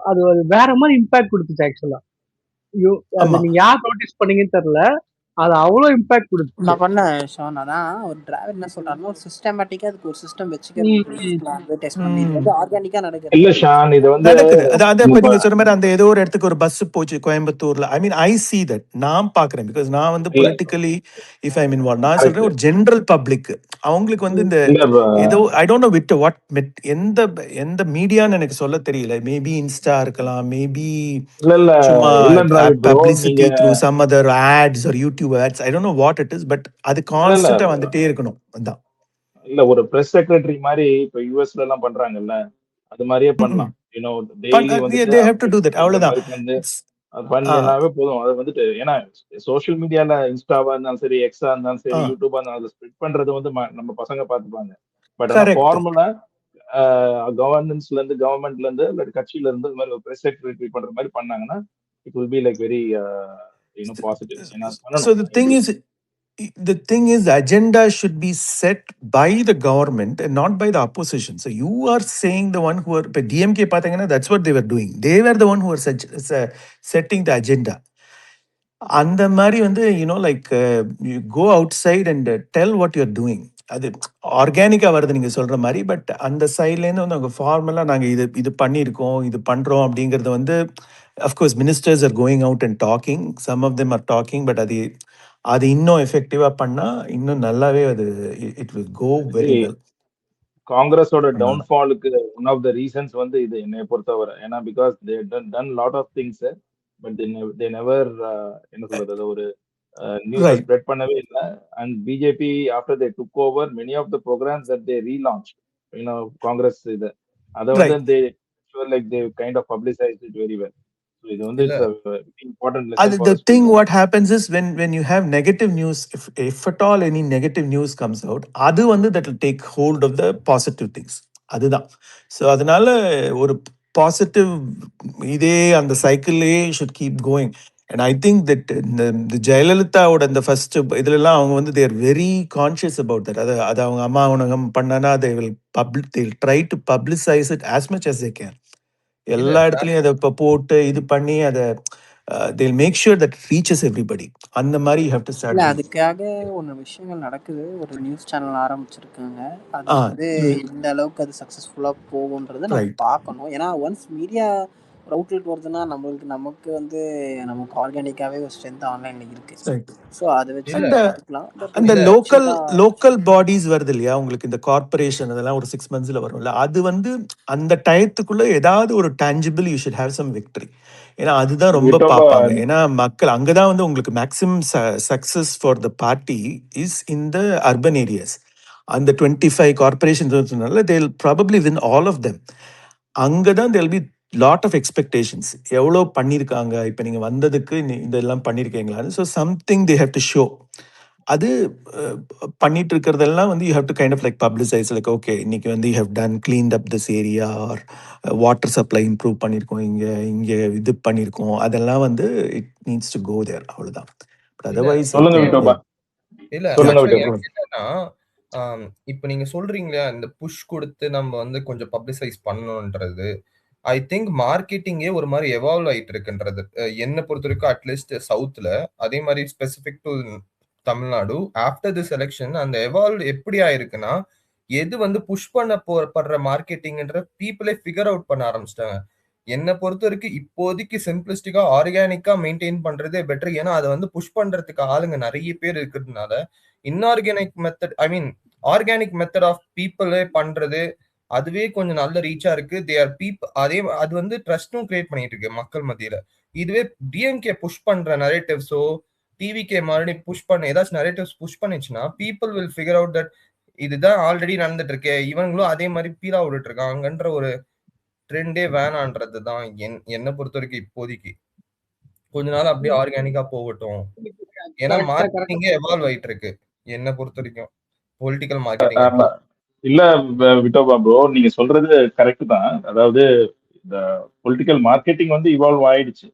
அது வேற மாதிரி இம்பாக்ட் கொடுத்துச்சு ஆக்சுவலா. நீங்க யார் நோட்டீஸ் பண்ணீங்கன்னு தெரியல. அது அவ்வளவு இம்பாக்ட் கொடுத்துச்சு. நான் பண்ணேன் ஷான். அதான் ஒரு டிராவல் என்ன சொல்றாருன்னா, ஒரு சிஸ்டமேட்டிக்கா அதுக்கு ஒரு சிஸ்டம் வச்சுக்கிறது, அட்வர்டைஸ் பண்ணி இது வந்து ஆர்கானிக்கா நடக்குது. இல்ல ஷான், இது வந்து நடக்குது. அதான் இப்ப நீங்க சொன்ன மாதிரி அந்த ஏதோ ஒரு இடத்துக்கு ஒரு பஸ் போச்சு கோயம்புத்தூர்ல. ஐ மீன் ஐ see that. நான் பாக்குறேன். பிகாஸ் நான் வந்து பொலிட்டிக்கலி இஃப் ஐ மீன் நான் சொல்றேன் ஒரு ஜெனரல் பப்ளிக் அவங்களுக்கு வந்து இந்த ஏதோ I don't know with what எந்த எந்த மீடியான்னு எனக்கு சொல்ல தெரியல. மேபி இன்ஸ்டா இருக்கலாம், மேபி சும்மா publicity through some other ads or YouTube ads. I don't know what it is, but அது கான்ஸ்டன்ட்டா வந்துட்டே இருக்கணும். அதான் இல்ல ஒரு பிரஸ் செக்ரட்டரி மாதிரி இப்ப யூஎஸ்ல எல்லாம் பண்றாங்கல்ல, அது மாதிரியே பண்ணலாம். டெய்லி வந்து they have to do that. அவ்வளவுதான் அது பண்ணினாவே போதும். அது வந்துட்டு ஏன்னா சோசியல் மீடியால இன்ஸ்டாவா இருந்தாலும் சரி, எக்ஸா இருந்தாலும் சரி, யூடியூபா இருந்தாலும் அதை ஸ்ப்ரெட் பண்றது வந்து நம்ம பசங்க பாத்துப்பாங்க. பட் ஆனா ஃபார்முலா கவர்னன்ஸ்ல இருந்து, கவர்மெண்ட்ல இருந்து, இல்லாட்டி கட்சியில இருந்து இந்த மாதிரி ஒரு பிரஸ் செக்ரட்டரி பண்ற மாதிரி பண்ணாங்கன்னா it will be like very positive. So the thing is the agenda should be set by the government and not by the opposition. So you are saying the one who are DMK pathangana, that's what they were doing. They were the one who were setting the agenda. அந்த மாதிரி வந்து like you go outside and tell what you are doing. அது ஆர்கானிக்காக வருது நீங்கள் சொல்கிற மாதிரி. பட் அந்த சைட்லேருந்து வந்து அவங்க ஃபார்மலாக நாங்கள் இது பண்ணியிருக்கோம், இது பண்ணுறோம் அப்படிங்கிறது வந்து of course ministers are going out and talking, some of them are talking. But அது இன்னும் எஃபெக்டிவாக பண்ணால் இன்னும் நல்லாவே அது it will go very well. காங்கிரஸோட டவுன்ஃபாலுக்கு ஒன் ஆஃப் த ரீசன்ஸ் வந்து இது என்னை பொறுத்தவரை. ஏன்னா because they done lot of things but they never என்ன சொல்றது ஒரு நியூஸ் ஸ்ப்ரெட் பண்ணவே இல்லை. And BJP after they took over many of the programmes that they relaunch Congress இது அதை வந்து they like they kind of publicized it very well. இது வந்து the thing what happens is when you have negative news, if at all any negative news comes out, adu வந்து that will take hold of the positive things. அதுதான். ஸோ அதனால ஒரு பாசிட்டிவ் இதே அந்த சைக்கிள்லேயே should keep going. And I think that the ஜெயலலிதாவோட இந்த ஃபர்ஸ்ட் இதுலலாம் அவங்க வந்து they are very conscious about that. அது அவங்க அம்மா உணகம் பண்ணனா they will try to publicize it as much as they can. எல்லா இடத்துலயும் அதை இப்போ போட்டு இது பண்ணி அதை they'll make sure that it reaches everybody. அந்த மாதிரி you have to start. அதுக்காக ஒரு விஷயங்கள் நடக்குது. ஒரு நியூஸ் சேனல் ஆரம்பிச்சிருக்காங்க. அது வந்து இந்த அளவுக்கு அது சக்சஸ்ஃபுல்லா போகும்ன்றதை நம்ம பார்க்கணும். ஏன்னா ஒன்ஸ் மீடியா ஒரு அவுட்லெட் வருதுன்னா நமக்கு வந்து நமக்கு ஆர்கானிக்காவே ஒரு ஸ்ட்ரென்த் ஆன்லைன்ல இருக்கு. ஸோ அதை வச்சு அந்த லோக்கல் பாடிஸ் வருது இல்லையா உங்களுக்கு, இந்த கார்பரேஷன் அதெல்லாம் ஒரு 6 monthsல வரும்ல, அது வந்து அந்த டயத்துக்குள்ள ஏதாவது ஒரு tangible you should have some victory. ஏன்னா அதுதான் ரொம்ப பார்ப்பாங்க. ஏன்னா மக்கள் அங்கதான் வந்து உங்களுக்கு maximum success for the party is in the urban areas. அந்த 25 corporations they'll probably win all of them. அங்கதான் there'll be lot of expectations. எவ்வளோ பண்ணியிருக்காங்க, இப்போ நீங்கள் வந்ததுக்கு இதெல்லாம் பண்ணியிருக்கீங்களான்னு. So something they have to show. அது பண்ணிட்டு இருக்கிறதெல்லாம் வந்து you have to kind of like publicize, like okay இன்னைக்கு வந்து you have done cleaned up this area, or water supply improve பண்ணியிருக்கோம், இங்கே இது பண்ணியிருக்கோம். அதெல்லாம் வந்து it needs to go there. அவ்வளோதான். அதர்வைஸ் என்னன்னா இப்போ நீங்க சொல்றீங்களா இந்த புஷ் கொடுத்து நம்ம வந்து கொஞ்சம் பப்ளிசைஸ் பண்ணணும்ன்றது, ஐ திங்க் மார்க்கெட்டிங்கே ஒரு மாதிரி எவால்வ் ஆயிட்டு இருக்குன்றது என்னை பொறுத்த வரைக்கும். அட்லீஸ்ட் சவுத்ல, அதே மாதிரி specific to Tamil Nadu after this election அந்த எவால்வ் எப்படி ஆயிருக்குன்னா, எது வந்து புஷ் பண்ண படுற மார்க்கெட்டிங்ன்ற பீப்புளே ஃபிகர் அவுட் பண்ண ஆரம்பிச்சிட்டாங்க. என்னை பொறுத்த வரைக்கும் இப்போதைக்கு சிம்பிளிஸ்டிக்கா ஆர்கானிக்கா மெயின்டைன் பண்றதே பெட்டர். ஏன்னா அதை வந்து புஷ் பண்றதுக்கு ஆளுங்க நிறைய பேர் இருக்கிறதுனால inorganic method, I mean organic method of பீப்புளே பண்றது அதுவே கொஞ்சம் நல்ல ரீச்சா இருக்கு. அது வந்து ட்ரஸ்டும் கிரியேட் பண்ணிட்டு இருக்கு மக்கள் மத்தியில. இதுவே டிஎம்கே புஷ் பண்ற நரேட்டிவ்ஸோ டிவிகே மாதிரி புஷ் பண்ண ஏதாச்சும் நரேட்டிவ்ஸ் புஷ் பண்ணிச்சுன்னா people will figure out that இதுதான் ஆல்ரெடி நடந்துட்டு இருக்கு, இவங்களும் அதே மாதிரி பீலா விட்டுட்டு இருக்காங்கன்ற ஒரு ட்ரெண்டே வேணான்றது தான் என்னை பொறுத்த வரைக்கும். இப்போதைக்கு கொஞ்ச நாள் அப்படியே ஆர்கானிக்கா போகட்டும். ஏன்னா மார்க்கெட்டிங்கே எவால்வ் ஆயிட்டு இருக்கு என்னை பொறுத்த வரைக்கும், பொலிட்டிக்கல் மார்க்கெட்டிங். இல்ல விட்டோபா ப்ரோ, நீங்க சொல்றது கரெக்ட் தான். அதாவது இந்த பொலிட்டிக்கல் மார்க்கெட்டிங் வந்து இவால்வ் ஆயிடுச்சு.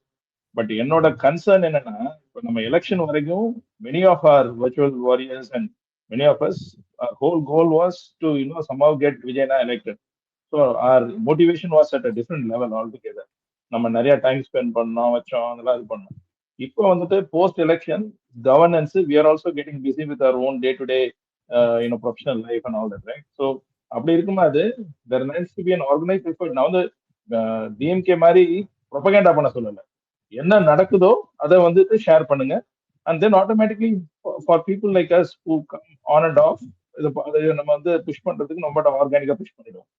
பட் என்னோட கன்சர்ன் என்னன்னா, இப்போ நம்ம எலெக்ஷன் வரைக்கும் many of our virtual warriors and many of us whole goal was to somehow get விஜயனா elected. So our motivation was at a different level altogether. நம்ம நிறைய டைம் ஸ்பெண்ட் பண்ணோம், வச்சோம், அதெல்லாம் இது பண்ணோம். இப்போ வந்துட்டு post election governance we are also getting busy with our own day to day professional life and all that right. So அப்படி இருக்கும்போது there needs to be an organise effort. நான் வந்து டிஎம்கே மாதிரி ப்ரொபகேண்டா பண்ண சொல்லல, என்ன நடக்குதோ அதை வந்துட்டு ஷேர் பண்ணுங்க. And then automatically for people like us who come on and off அதை நம்ம வந்து புஷ் பண்றதுக்கு நம்ம ஆர்கானிக்கா புஷ் பண்ணிடுவோம்.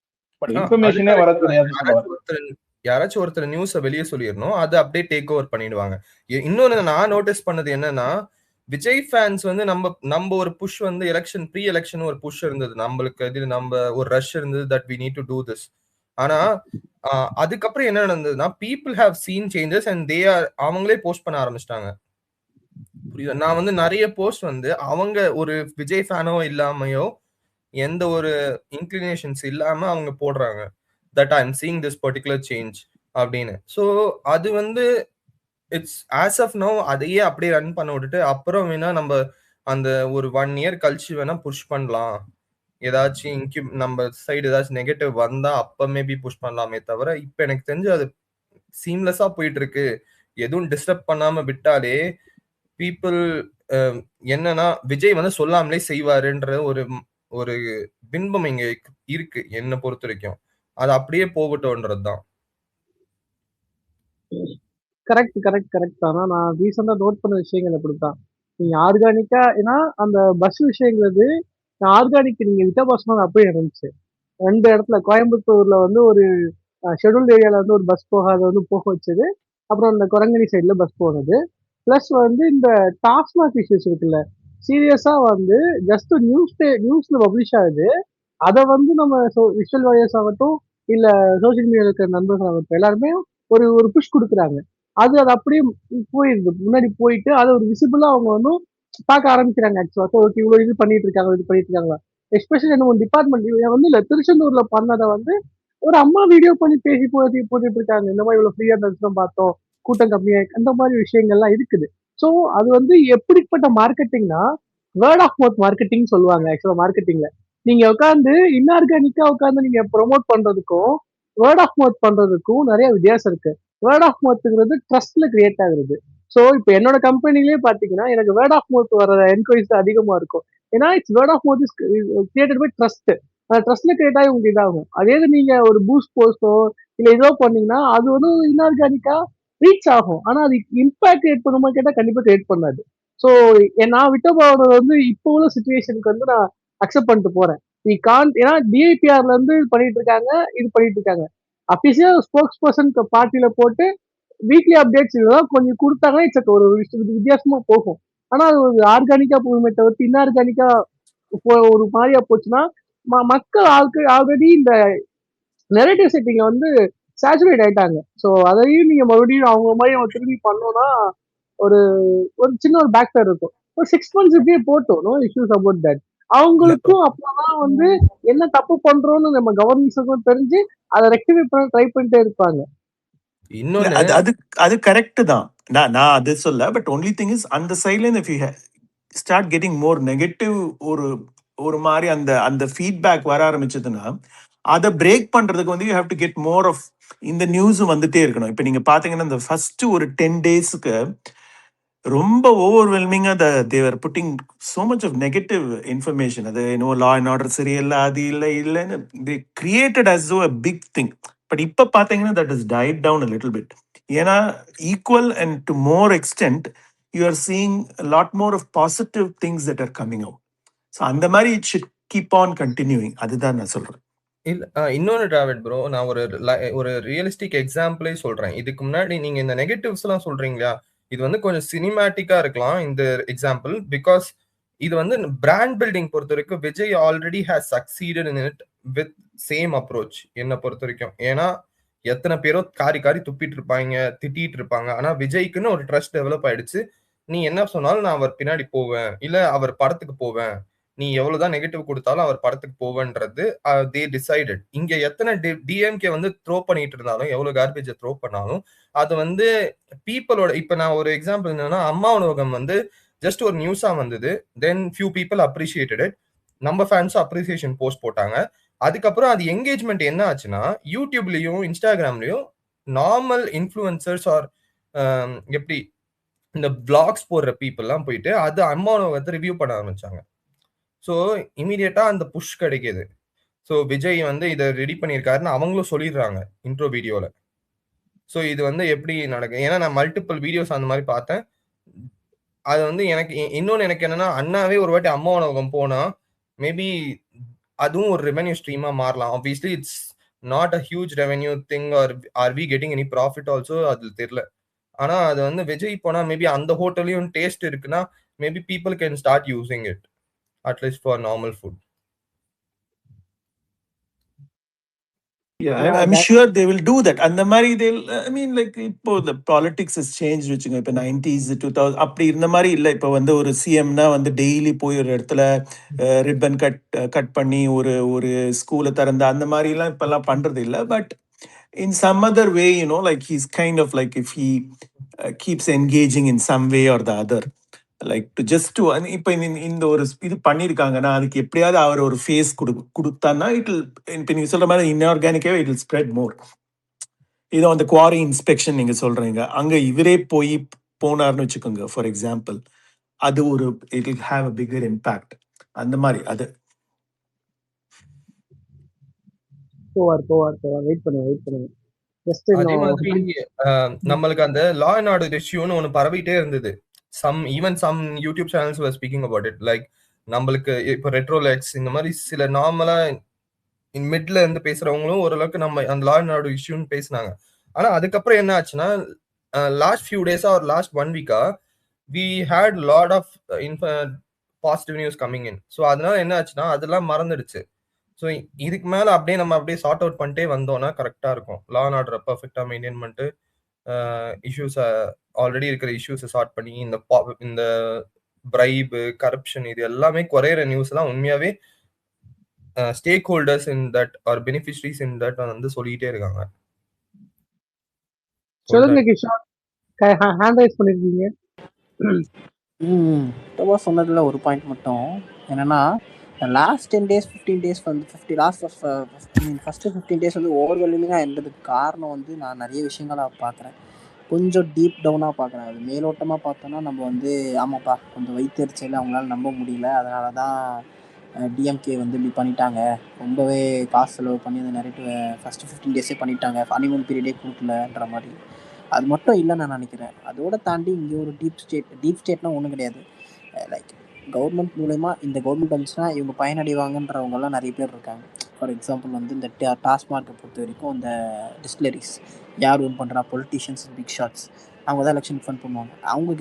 பட் அது இன்ஃபர்மேஷனே correct வரது தான். கிடையாது. யாராச்சும் ஒருத்தர் நியூஸை வெளியே சொல்லிடணும், அதை அப்படியே டேக் ஓவர் பண்ணிடுவாங்க. இன்னொன்னு நான் நோட்டீஸ் பண்ணது என்னன்னா, விஜய் ஃபேன்ஸ் வந்து நம்ம ஒரு புஷ் வந்து எலெக்ஷன் ப்ரீ எலெக்ஷன் ஒரு புஷ் இருந்தது நம்மளுக்கு, இது நம்ம ஒரு ரஷ் இருந்தது that we need to do this. ஆனா அதுக்கப்புறம் என்ன நடந்ததுன்னா, people have seen changes and அவங்களே போஸ்ட் பண்ண ஆரம்பிச்சிட்டாங்க. புரியுதா? நான் வந்து நிறைய போஸ்ட் வந்து அவங்க ஒரு விஜய் ஃபேனோ இல்லாமையோ எந்த ஒரு இன்க்ளினேஷன்ஸ் இல்லாம அவங்க போடுறாங்க that I am seeing this particular change அப்படின்னு. ஸோ அது வந்து இட்ஸ் ஆஸ் ஆஃப் நோ அதையே அப்படியே ரன் பண்ண விட்டுட்டு அப்புறம் வேணா நம்ம அந்த ஒரு 1 year கழிச்சு வேணா புஷ் பண்ணலாம், ஏதாச்சும் நம்ம சைடு ஏதாச்சும் நெகட்டிவ் வந்தா அப்ப மேபி புஷ் பண்ணலாமே தவிர, இப்ப எனக்கு தெரிஞ்சு அது சீம்லெஸ்ஸா போயிட்டு இருக்கு. எதுவும் டிஸ்டர்ப் பண்ணாம விட்டாலே பீப்புள் என்னன்னா விஜய் வந்து சொல்லாமலே செய்வாருன்ற ஒரு பின்பம் இங்க இருக்கு என்ன பொறுத்த வரைக்கும். அது அப்படியே போகட்டும்ன்றதுதான். கரெக்ட். ஆனா நான் ரீசெண்டா நோட் பண்ண விஷயங்கள் அப்படித்தான். நீங்க ஆர்கானிக்கா, ஏன்னா அந்த பஸ் விஷயங்கிறது ஆர்கானிக் நீங்க விட்டா பஸ் அப்படியே இருந்துச்சு. 2 இடத்துல கோயம்புத்தூர்ல வந்து ஒரு ஷெட்யூல்ட் ஏரியால வந்து ஒரு பஸ் போகாத வந்து போக வச்சது. அப்புறம் இந்த குரங்கணி சைட்ல பஸ் போனது. பிளஸ் வந்து இந்த டாஸ்மாக் இஷ்யூஸ் இருக்குல்ல, சீரியஸா வந்து ஜஸ்ட் நியூஸ்ல பப்ளிஷ் ஆகுது. அதை வந்து நம்ம விஷுவல் வாயர்ஸ் ஆகட்டும் இல்ல சோசியல் மீடியால இருக்கிற நண்பர்கள் ஆகட்டும் எல்லாருமே ஒரு ஒரு புஷ் கொடுக்குறாங்க. அது அப்படியே போயிடுது, முன்னாடி போயிட்டு அதை ஒரு விசிபிளா அவங்க வந்து பார்க்க ஆரம்பிக்கிறாங்க. ஆக்சுவலா ஓகே இவ்வளவு இது பண்ணிட்டு இருக்காங்களா. எஸ்பெஷலி என்ன டிபார்ட்மெண்ட் வந்து இல்ல திருச்செந்தூர்ல பண்ணதை வந்து ஒரு அம்மா வீடியோ பண்ணி பேசி போட்டுட்டு இருக்காங்க. இந்த மாதிரி இவ்வளவு ஃப்ரீயா தரிசனம் பார்த்தோம், கூட்டம் கம்மியா, அந்த மாதிரி விஷயங்கள்லாம் இருக்குது. ஸோ அது வந்து எப்படிப்பட்ட மார்க்கெட்டிங்னா வேர்ட் ஆஃப் மவுத் மார்க்கெட்டிங் சொல்லுவாங்க. ஆக்சுவலா மார்க்கெட்டிங்ல நீங்க உட்காந்து இன்ஆர்கானிக்கா உட்காந்து நீங்க ப்ரொமோட் பண்றதுக்கும் வேர்ட் ஆஃப் மவுத் பண்றதுக்கும் நிறைய வித்தியாசம் இருக்கு. வேர்ட் ஆஃப் மவுத்ங்கிறது ட்ரஸ்ட்ல கிரியேட் ஆகுறது. ஸோ இப்போ என்னோட கம்பெனிலேயே பாத்தீங்கன்னா எனக்கு வேர்ட் ஆஃப் மவுத் வர என்கொயரிஸ் அதிகமா இருக்கும். ஏன்னா it's word of mouth is created by trust. அந்த ட்ரஸ்ட்ல கிரியேட் ஆகி உங்களுக்கு இதாகும். அதே நீங்க ஒரு பூஸ்ட் போஸ்டோ இல்ல ஏதோ பண்ணீங்கன்னா அது வந்து இன்ஆர்கானிக்கா ரீச் ஆகும். ஆனா அது இம்பாக்ட் கிரியேட் பண்ணுமா கேட்டா கண்டிப்பா கிரியேட் பண்ணாது. ஸோ நான் விட்ட போறது வந்து இப்போ உள்ள சுச்சுவேஷனுக்கு வந்து நான் அக்செப்ட் பண்ணிட்டு போறேன். ஏன்னா டிஐபிஆர்ல இருந்து பண்ணிட்டு இருக்காங்க. அபிஷியல் ஸ்போக்ஸ் பர்சன் பார்ட்டியில போட்டு வீக்லி அப்டேட்ஸ் இதெல்லாம் கொஞ்சம் கொடுத்தாங்கன்னா இட்ஸ் ஒரு வித்தியாசமா போகும். ஆனா அது ஒரு ஆர்கானிக்கா போகுமே தவிர்த்து இன்ஆர்கானிக்கா ஒரு மாதிரியா போச்சுன்னா மக்கள் ஆல்ரெடி இந்த நெரேட்டிவ் செட்டிங்ல வந்து சேச்சுரேட் ஆயிட்டாங்க. ஸோ அதையும் நீங்க மறுபடியும் அவங்க மாதிரி அவங்க திரும்பி பண்ணோம்னா ஒரு ஒரு சின்ன ஒரு பேக் ஃபயர் இருக்கும். ஒரு 6 months இப்படியே போட்டோம், நோ இஷ்யூஸ் அபவுட் தட். அவங்களுக்கும் அப்பதான் வந்து என்ன தப்பு பண்றோம்னு நம்ம கவர்னன்ஸுக்கும் தெரிஞ்சு அதை ரெக்டிஃபை பண்ண ட்ரை பண்ணிட்டே இருப்பாங்க. அது அது அது கரெக்ட் தான். நான் அது சொல்ல, பட் ஒன்லி திங் இஸ் அந்த சைட்ல if you start getting more negative ஒரு மாதிரி அந்த ஃபீட்பேக் வர ஆரம்பிச்சதுன்னா அதை பிரேக் பண்றதுக்கு வந்து you have to get more of இந்த நியூஸ் வந்துட்டே இருக்கணும். இப்போ நீங்க பாத்தீங்கன்னா இந்த ஃபர்ஸ்ட் ஒரு 10 daysக்கு ரொம்ப ஓவர்வெல்மிங்கா they were putting so much of negative information. அது இன்னும் லா அண்ட் ஆர்டர் சரியில்லை, அது இல்லைன்னு they created as a big thing. But இப்போ பாத்தீங்கன்னா that is tied down a little bit. ஏன்னா equal and to more extent you are seeing lot more of positive things that are coming out. So அந்த மாதிரி it should keep on continuing. அதுதான் நான் சொல்றேன். இல்ல இன்னொன்னு டிராவிட் ப்ரோ, நான் ஒரு ரியலிஸ்டிக் எக்ஸாம்பிளே சொல்றேன். இதுக்கு முன்னாடி நீங்க இந்த நெகட்டிவ்ஸ் எல்லாம் சொல்றீங்களா, இது வந்து கொஞ்சம் சினிமேட்டிக்கா இருக்கலாம் இந்த எக்ஸாம்பிள். பிகாஸ் இது வந்து பிராண்ட் பில்டிங் பொறுத்த வரைக்கும் Vijay already has succeeded in it with same approach என்ன பொறுத்த வரைக்கும். ஏன்னா எத்தனை பேரோ காரி துப்பிட்டு இருப்பாங்க, திட்டிட்டு இருப்பாங்க. ஆனா விஜய்க்குன்னு ஒரு ட்ரஸ்ட் டெவலப் ஆயிடுச்சு. நீ என்ன சொன்னாலும் நான் அவர் பின்னாடி போவேன், இல்ல அவர் படத்துக்கு போவேன், நீ எவ்வளவுதான் நெகட்டிவ் கொடுத்தாலும் அவர் படத்துக்கு போவேன்றது தே டிசைடட். இங்க எத்தனை டிஎம்கே வந்து த்ரோ பண்ணிட்டு இருந்தாலும், எவ்வளவு கார்பேஜை த்ரோ பண்ணாலும் அது வந்து பீப்புளோட. இப்ப நான் ஒரு எக்ஸாம்பிள் என்னன்னா, அம்மா உணவகம் வந்து ஜஸ்ட் ஒரு நியூஸா வந்தது. தென் ஃபியூ பீப்புள் அப்ரிஷியேட்டட் இட். நம்ம ஃபேன்ஸும் அப்ரிசியேஷன் போஸ்ட் போட்டாங்க. அதுக்கப்புறம் அது என்கேஜ்மெண்ட் என்ன ஆச்சுன்னா, யூடியூப்லயும் இன்ஸ்டாகிராம்லயும் நார்மல் இன்ஃப்ளூயன்சர்ஸ் ஆர் எப்படி இந்த பிளாக்ஸ் போடுற பீப்புள்லாம் போயிட்டு அது அம்மா உணவகத்தை ரிவ்யூ பண்ண ஆரம்பிச்சாங்க. ஸோ இமீடியட்டா அந்த புஷ் கிடைக்குது. ஸோ விஜய் வந்து இதை ரெடி பண்ணியிருக்காருன்னு அவங்களும் சொல்லிடுறாங்க இன்ட்ரோ வீடியோல. ஸோ இது வந்து எப்படி நடக்கும்? ஏன்னா நான் மல்டிபிள் வீடியோஸ் அந்த மாதிரி பார்த்தேன். அது வந்து எனக்கு இன்னொன்னு எனக்கு என்னன்னா, அண்ணாவே ஒரு வாட்டி அம்மா உணவகம் போனா மேபி அதுவும் ஒரு ரெவென்யூ ஸ்ட்ரீமா மாறலாம். Obviously it's not a huge revenue thing are we getting any profit also அது தெரியல. ஆனா அது வந்து விஜய் போனா மேபி அந்த ஹோட்டல்லையும் டேஸ்ட் இருக்குன்னா maybe people can start using it at least for normal food. Yeah, I'm sure they will do that. அந்த மாதிரி they'll, I mean, like இப்போ the politics has changed வச்சுங்க. இப்போ 90s 2000 அப்படி இருந்த மாதிரி இல்லை. இப்போ வந்து ஒரு சிஎம்னா வந்து டெய்லி போய் ஒரு இடத்துல ரிப்பன் கட் பண்ணி ஒரு ஒரு ஸ்கூலை திறந்து அந்த மாதிரிலாம் இப்பெல்லாம் பண்றது இல்லை. But in some other way, you know, like he's kind of like if he keeps engaging in some way or the other, like to just to இப்போ இந்த ஒரு இது பண்ணியிருக்காங்கன்னா அதுக்கு எப்படியாவது அவர் ஒரு ஃபேஸ் கொடுத்தான்னா இட் இப்போ நீங்க சொல்ற மாதிரி இன்ஆர்கானிக்காவே இட் வில் ஸ்ப்ரெட் மோர். இதோ அந்த குவாரி இன்ஸ்பெக்ஷன் நீங்க சொல்றீங்க, அங்க இவரே போனார்னு வச்சுக்கோங்க ஃபார் எக்ஸாம்பிள், அது ஒரு it will have a bigger impact. அந்த மாதிரி அது போவார் வெயிட் பண்ணுங்க. அதே மாதிரி நம்மளுக்கு அந்த லா அண்ட் ஆர்டர் இஷ்யூன்னு ஒன்று பரவிட்டே இருந்தது. Some YouTube channels were speaking about it. Like நம்மளுக்கு இப்போ ரெட்ரோலெக்ஸ் இந்த மாதிரி சில நார்மலா மிட்ல இருந்து பேசுறவங்களும் ஓரளவுக்கு நம்ம அந்த லா அண்ட் ஆர்டர் இஷ்யூன்னு பேசினாங்க. ஆனா அதுக்கப்புறம் என்ன ஆச்சுன்னா லாஸ்ட் ஃபியூ டேஸா ஒரு லாஸ்ட் 1 வீக்கா we had lot of positive news coming in. So அதனால என்ன ஆச்சுன்னா அதெல்லாம் மறந்துடுச்சு. ஸோ இதுக்கு மேல நம்ம அப்படியே சார்ட் அவுட் பண்ணிட்டே வந்தோம்னா கரெக்டா இருக்கும். லா அண்ட் ஆர்டரை பர்ஃபெக்டா மெயின்டைன் பண்ணிட்டு இஷ்யூஸை ஆல்ரெடி இருக்கிற இஷ்யூஸை சார்ட் பண்ணி இந்த பிரைபு கரப்ஷன் இது எல்லாமே குறையிற நியூஸ் எல்லாம் உண்மையாவே stack holders in that R beneficiaries in that வந்து சொல்லிட்டே இருக்காங்க. சொல்லுங்க கிஷோர், ஹேண்ட் ரைஸ் பண்ணிருக்கீங்க. சொன்னதுல ஒரு பாயிண்ட் மட்டும் என்னன்னா, லாஸ்ட் 10 days 15 days வந்து ஃபஸ்ட்டு 15 days வந்து ஓவர்வெல்மிங்காக இருந்ததுக்கு காரணம் வந்து நான் நிறைய விஷயங்களாக பார்க்குறேன். கொஞ்சம் டீப் டவுனாக பார்க்குறேன். அது மேலோட்டமாக பார்த்தோன்னா நம்ம வந்து ஆமாப்பா கொஞ்சம் வயிற்றுச்சல் அவங்களால நம்ப முடியல, அதனால தான் டிஎம்கே வந்து இப்படி பண்ணிட்டாங்க, ரொம்பவே காசு செலவு பண்ணி அந்த நெரேட்டிவ் ஃபஸ்ட்டு 15 days பண்ணிட்டாங்க, ஹனிமூன் பீரியடே கொடுக்கலன்ற மாதிரி. அது மட்டும் இல்லை நான் நினைக்கிறேன். அதோட தாண்டி இங்கே ஒரு டீப் ஸ்டேட்னா ஒன்றும் கிடையாது. லைக் கவர்மெண்ட் மூலயமா இந்த கவர்மெண்ட் வந்துச்சுன்னா இவங்க பயனடைவாங்கன்றவங்கெல்லாம் நிறைய பேர் இருக்காங்க. ஃபார் எக்ஸாம்பிள் வந்து இந்த டாஸ்மார்க்கை பொறுத்த வரைக்கும் இந்த டிஸ்டிலரிஸ் யார் ஓன் பண்ணுறா, பொலிட்டீஷியன்ஸ், பிக் ஷாட்ஸ், அவங்க தான் எலெக்ஷன் ஃபண்ட் பண்ணுவாங்க. அவங்கக்கிட்ட